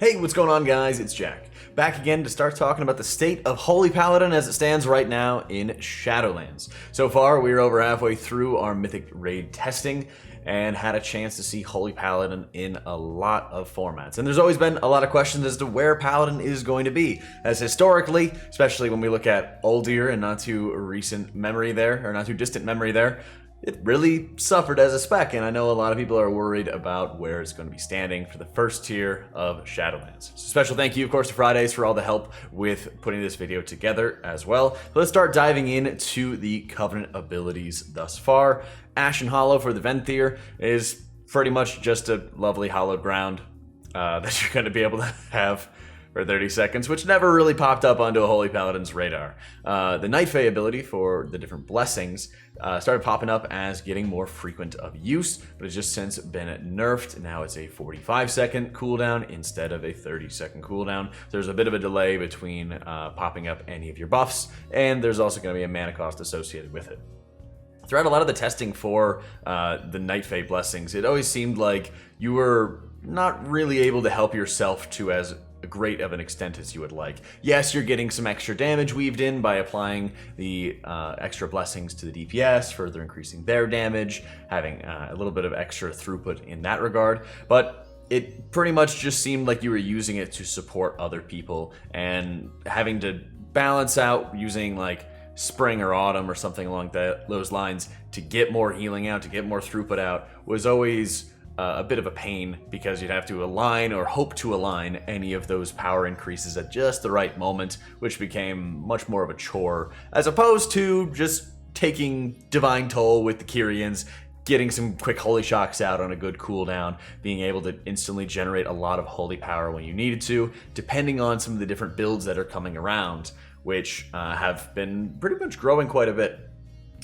Hey, what's going on, guys? It's Jack. Back again to start talking about the state of Holy Paladin as it stands right now in Shadowlands. So far, we're over halfway through our Mythic Raid testing and had a chance to see Holy Paladin in a lot of formats. And there's always been a lot of questions as to where Paladin is going to be, as historically, especially when we look at old year and not too recent memory there, or not too distant memory there, it really suffered as a spec, and I know a lot of people are worried about where it's going to be standing for the first tier of Shadowlands. So special thank you, of course, to Fridays for all the help with putting this video together as well. So let's start diving into the Covenant abilities thus far. Ashen Hollow for the Venthyr is pretty much just a lovely hallowed ground that you're going to be able to have for 30 seconds, which never really popped up onto a Holy Paladin's radar. The Night Fae ability for the different blessings started popping up as getting more frequent of use, but it's just since been nerfed. Now it's a 45-second cooldown instead of a 30-second cooldown. There's a bit of a delay between popping up any of your buffs, and there's also going to be a mana cost associated with it. Throughout a lot of the testing for the Night Fae blessings, it always seemed like you were not really able to help yourself to as great of an extent as you would like. Yes, you're getting some extra damage weaved in by applying the extra blessings to the DPS, further increasing their damage, having a little bit of extra throughput in that regard, but it pretty much just seemed like you were using it to support other people, and having to balance out using like spring or autumn or something along those lines to get more healing out, to get more throughput out, was always a bit of a pain, because you'd have to align or hope to align any of those power increases at just the right moment, which became much more of a chore, as opposed to just taking Divine Toll with the Kyrians, getting some quick Holy Shocks out on a good cooldown, being able to instantly generate a lot of Holy Power when you needed to, depending on some of the different builds that are coming around, which have been pretty much growing quite a bit.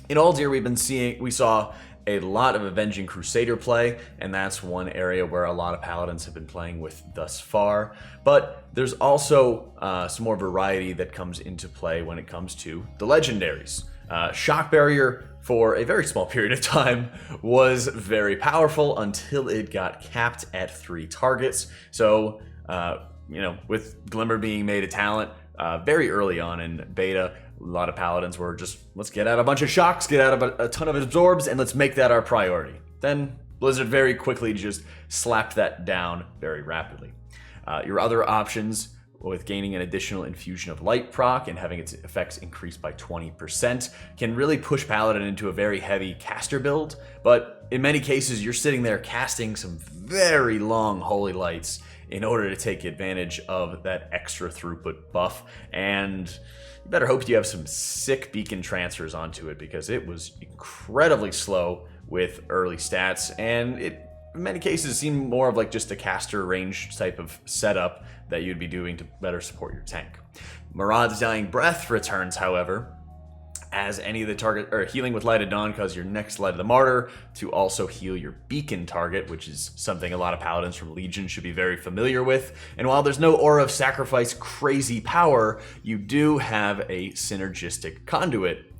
In Aldir, we saw a lot of Avenging Crusader play, and that's one area where a lot of Paladins have been playing with thus far. But there's also some more variety that comes into play when it comes to the legendaries. Shock Barrier, for a very small period of time, was very powerful until it got capped at 3 targets. So, with Glimmer being made a talent very early on in beta, a lot of Paladins were just, let's get out a bunch of shocks, get out a ton of absorbs, and let's make that our priority. Then Blizzard very quickly just slapped that down very rapidly. Your other options, with gaining an additional infusion of light proc and having its effects increased by 20%, can really push Paladin into a very heavy caster build, but in many cases you're sitting there casting some very long holy lights in order to take advantage of that extra throughput buff, and you better hope you have some sick beacon transfers onto it, because it was incredibly slow with early stats, and it in many cases seemed more of like just a caster range type of setup that you'd be doing to better support your tank. Marad's Dying Breath returns, however, as any of the target, or healing with Light of Dawn cause your next Light of the Martyr to also heal your beacon target, which is something a lot of Paladins from Legion should be very familiar with. And while there's no Aura of Sacrifice crazy power, you do have a synergistic conduit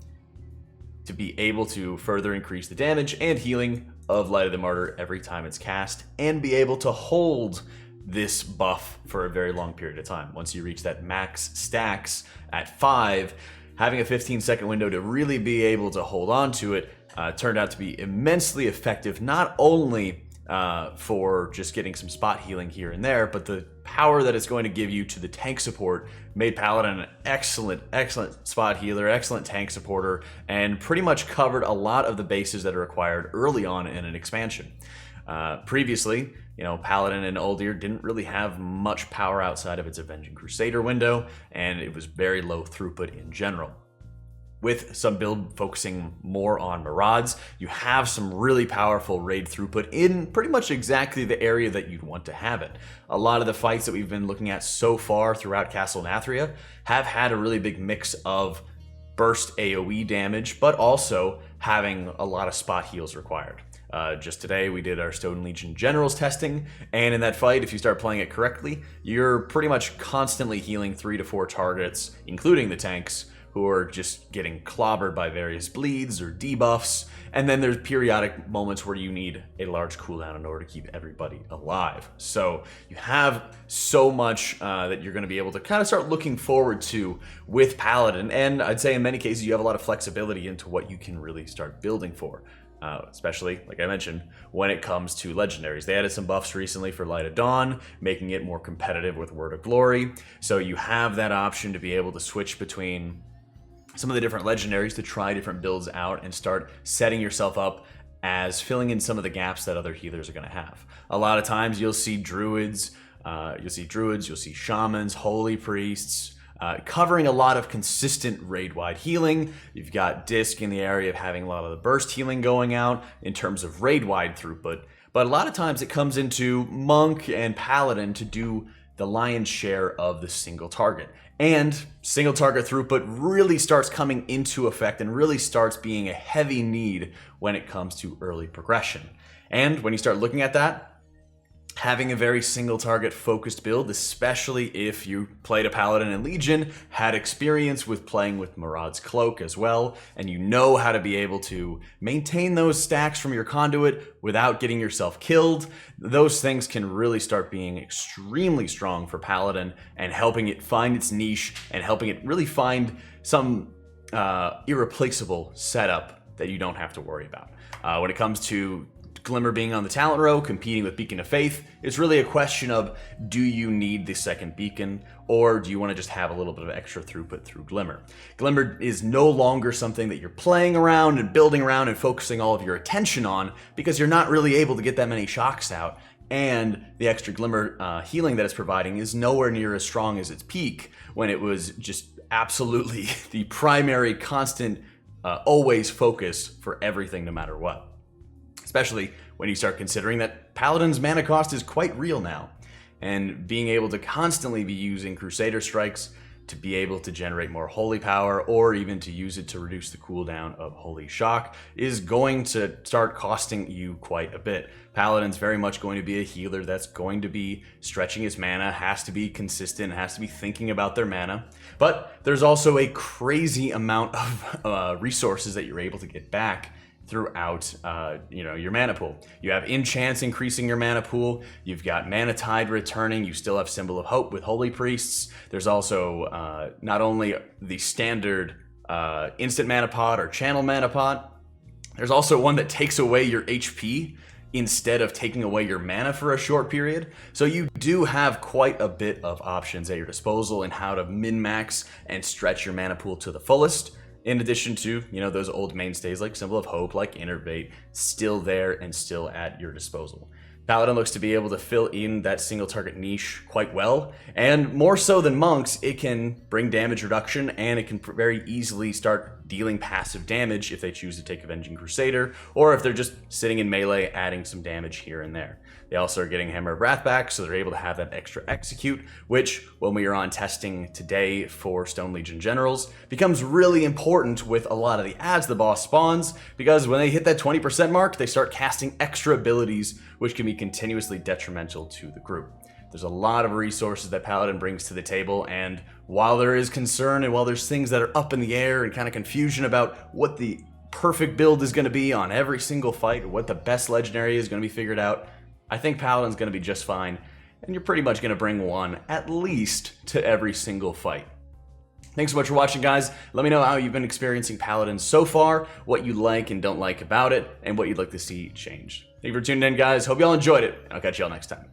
to be able to further increase the damage and healing of Light of the Martyr every time it's cast, and be able to hold this buff for a very long period of time. Once you reach that max stacks at 5, having a 15-second window to really be able to hold on to it turned out to be immensely effective, not only for just getting some spot healing here and there, but the power that it's going to give you to the tank support made Paladin an excellent spot healer, excellent tank supporter, and pretty much covered a lot of the bases that are required early on in an expansion. Previously, Paladin and Uldir didn't really have much power outside of its Avenging Crusader window, and it was very low throughput in general. With some build focusing more on Maraud's, you have some really powerful raid throughput in pretty much exactly the area that you'd want to have it. A lot of the fights that we've been looking at so far throughout Castle Nathria have had a really big mix of burst AoE damage, but also having a lot of spot heals required. Just today we did our Stone Legion Generals testing, and in that fight, if you start playing it correctly, you're pretty much constantly healing 3 to 4 targets, including the tanks, who are just getting clobbered by various bleeds or debuffs, and then there's periodic moments where you need a large cooldown in order to keep everybody alive. So you have so much that you're going to be able to kind of start looking forward to with Paladin, and I'd say in many cases you have a lot of flexibility into what you can really start building for. Especially, like I mentioned, when it comes to legendaries. They added some buffs recently for Light of Dawn, making it more competitive with Word of Glory. So you have that option to be able to switch between some of the different legendaries to try different builds out and start setting yourself up as filling in some of the gaps that other healers are going to have. A lot of times you'll see druids, you'll see shamans, holy priests, covering a lot of consistent raid-wide healing. You've got Disc in the area of having a lot of the burst healing going out in terms of raid-wide throughput. But a lot of times it comes into Monk and Paladin to do the lion's share of the single target. And single target throughput really starts coming into effect and really starts being a heavy need when it comes to early progression. And when you start looking at that, having a very single target focused build, especially if you played a Paladin in Legion, had experience with playing with Murad's Cloak as well, and you know how to be able to maintain those stacks from your conduit without getting yourself killed, those things can really start being extremely strong for Paladin and helping it find its niche and helping it really find some irreplaceable setup that you don't have to worry about. When it comes to Glimmer being on the talent row, competing with Beacon of Faith, it's really a question of, do you need the second beacon, or do you want to just have a little bit of extra throughput through Glimmer? Glimmer is no longer something that you're playing around and building around and focusing all of your attention on, because you're not really able to get that many shocks out, and the extra Glimmer healing that it's providing is nowhere near as strong as its peak, when it was just absolutely the primary, constant, always focus for everything no matter what. Especially when you start considering that Paladin's mana cost is quite real now, and being able to constantly be using Crusader Strikes to be able to generate more Holy Power, or even to use it to reduce the cooldown of Holy Shock, is going to start costing you quite a bit. Paladin's very much going to be a healer that's going to be stretching his mana, has to be consistent, has to be thinking about their mana, but there's also a crazy amount of resources that you're able to get back throughout your mana pool. You have enchants increasing your mana pool, you've got Mana Tide returning, you still have Symbol of Hope with Holy Priests. There's also not only the standard instant mana pot or channel mana pot, there's also one that takes away your HP instead of taking away your mana for a short period. So you do have quite a bit of options at your disposal in how to min-max and stretch your mana pool to the fullest. In addition to, those old mainstays like Symbol of Hope, like Innervate, still there and still at your disposal. Paladin looks to be able to fill in that single target niche quite well, and more so than Monks, it can bring damage reduction, and it can very easily start dealing passive damage if they choose to take Avenging Crusader, or if they're just sitting in melee adding some damage here and there. They also are getting Hammer of Wrath back, so they're able to have that extra execute, which, when we are on testing today for Stone Legion Generals, becomes really important with a lot of the ads the boss spawns, because when they hit that 20% mark, they start casting extra abilities, which can be continuously detrimental to the group. There's a lot of resources that Paladin brings to the table, and while there is concern and while there's things that are up in the air and kind of confusion about what the perfect build is going to be on every single fight, or what the best legendary is going to be figured out, I think Paladin's going to be just fine, and you're pretty much going to bring one at least to every single fight. Thanks so much for watching, guys. Let me know how you've been experiencing Paladin so far, what you like and don't like about it, and what you'd like to see changed. Thank you for tuning in, guys. Hope you all enjoyed it, and I'll catch you all next time.